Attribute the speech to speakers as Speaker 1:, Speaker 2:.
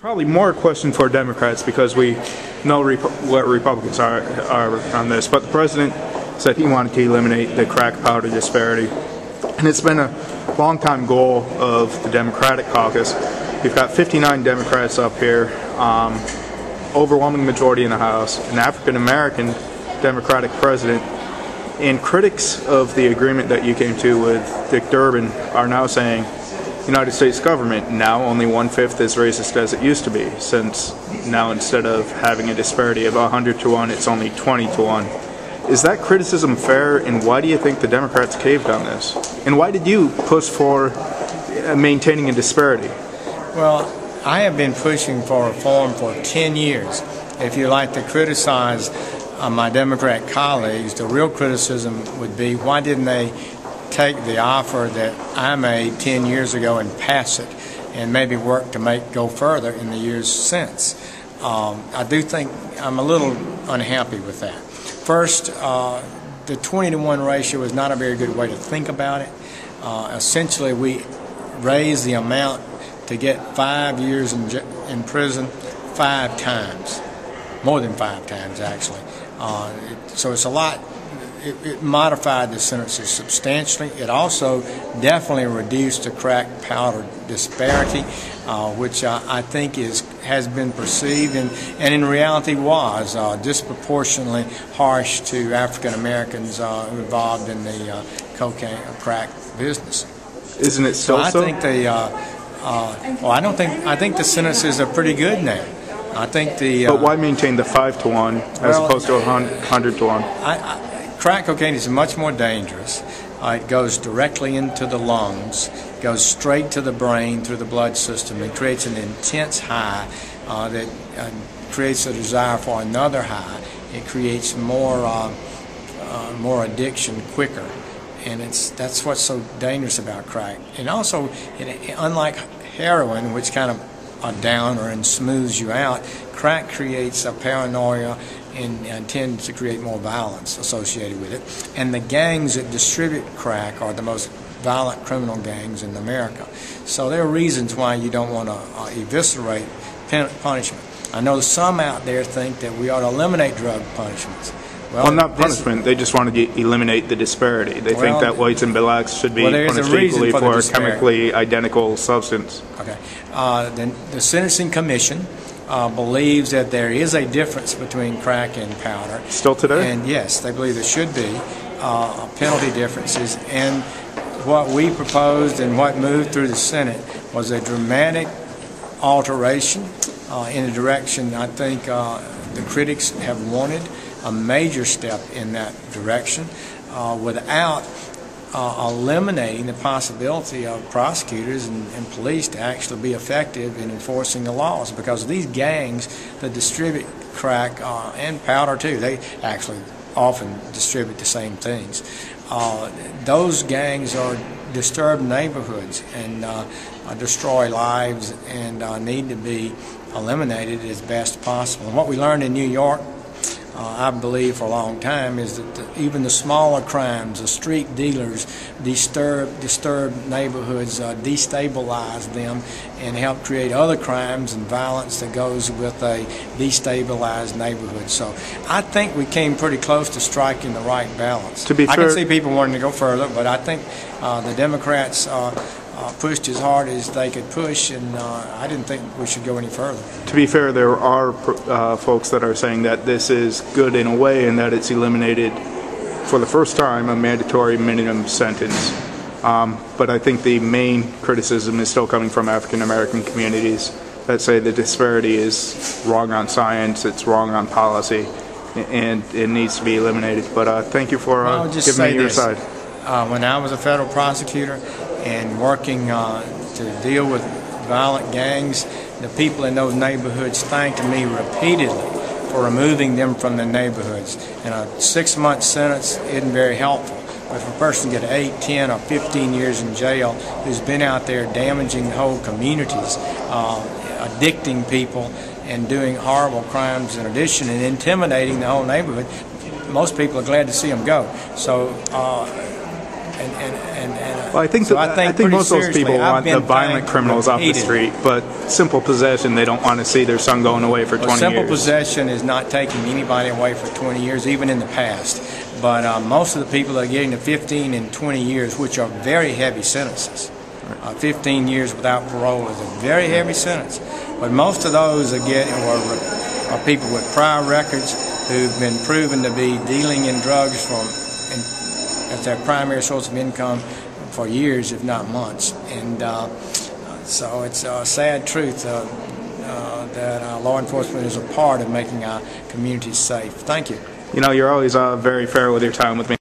Speaker 1: Probably more a question for Democrats because we know what Republicans are on this. But the president said he wanted to eliminate the crack powder disparity. And it's been a long-time goal of the Democratic caucus. We've got 59 Democrats up here, overwhelming majority in the House, an African-American Democratic president. And critics of the agreement that you came to with Dick Durbin are now saying United States government now only 1/5 as racist as it used to be, since now instead of having a disparity of 100 to 1, it's only 20 to 1. Is that criticism fair, and why do you think the Democrats caved on this? And why did you push for maintaining a disparity?
Speaker 2: Well, I have been pushing for reform for 10 years. If you like to criticize my Democrat colleagues, the real criticism would be, why didn't they take the offer that I made 10 years ago and pass it, and maybe work to go further in the years since? I do think I'm a little unhappy with that. First, the 20-to-1 ratio is not a very good way to think about it. Essentially, we raise the amount to get 5 years in prison 5 times, more than 5 times actually. So it's a lot. It modified the sentences substantially. It also definitely reduced the crack powder disparity, which I think has been perceived and in reality was disproportionately harsh to African Americans involved in the cocaine or crack business.
Speaker 1: Isn't it still so?
Speaker 2: I think I think the sentences are pretty good now. I think
Speaker 1: but why maintain the 5 to 1 as opposed to 100 to 1?
Speaker 2: Crack cocaine is much more dangerous. It goes directly into the lungs, goes straight to the brain through the blood system, and creates an intense high that creates a desire for another high. It creates more addiction quicker, and that's what's so dangerous about crack. And also, unlike heroin, which kind of a downer and smooths you out, crack creates a paranoia and tends to create more violence associated with it. And the gangs that distribute crack are the most violent criminal gangs in America. So there are reasons why you don't want to eviscerate punishment. I know some out there think that we ought to eliminate drug punishments.
Speaker 1: Well, not punishment. They just want to eliminate the disparity. They think that whites and blacks should be punished equally for a chemically identical substance. Okay.
Speaker 2: The Sentencing Commission believes that there is a difference between crack and powder.
Speaker 1: Still today?
Speaker 2: And yes, they believe there should be penalty differences. And what we proposed and what moved through the Senate was a dramatic alteration in a direction I think the critics have wanted, a major step in that direction without eliminating the possibility of prosecutors and police to actually be effective in enforcing the laws, because these gangs that distribute crack and powder too, they actually often distribute the same things. Those gangs disturb neighborhoods and destroy lives and need to be eliminated as best possible. And what we learned in New York, I believe for a long time, is that even the smaller crimes, the street dealers, disturb neighborhoods, destabilize them, and help create other crimes and violence that goes with a destabilized neighborhood. So I think we came pretty close to striking the right balance.
Speaker 1: To be fair,
Speaker 2: I can see people wanting to go further, but I think the Democrats pushed as hard as they could push, and I didn't think we should go any further.
Speaker 1: To be fair, there are folks that are saying that this is good in a way, and that it's eliminated for the first time a mandatory minimum sentence. But I think the main criticism is still coming from African American communities that say the disparity is wrong on science, it's wrong on policy, and it needs to be eliminated. But thank you for giving me your side.
Speaker 2: When I was a federal prosecutor and working to deal with violent gangs, the people in those neighborhoods thanked me repeatedly for removing them from the neighborhoods. And a 6-month sentence isn't very helpful. But if a person gets 8, 10, or 15 years in jail who's been out there damaging whole communities, addicting people, and doing horrible crimes in addition, and intimidating the whole neighborhood, most people are glad to see them go. So
Speaker 1: Well, I think,
Speaker 2: so
Speaker 1: I think most of those people want the violent criminals off the
Speaker 2: heated.
Speaker 1: street, but simple possession, they don't want to see their son going away for 20 years.
Speaker 2: Simple possession is not taking anybody away for 20 years, even in the past. But most of the people are getting to 15 and 20 years, which are very heavy sentences. 15 years without parole is a very heavy sentence. But most of those are people with prior records who've been proven to be dealing in drugs as their primary source of income for years, if not months. And so it's a sad truth that law enforcement is a part of making our communities safe. Thank you.
Speaker 1: You know, you're always very fair with your time with me.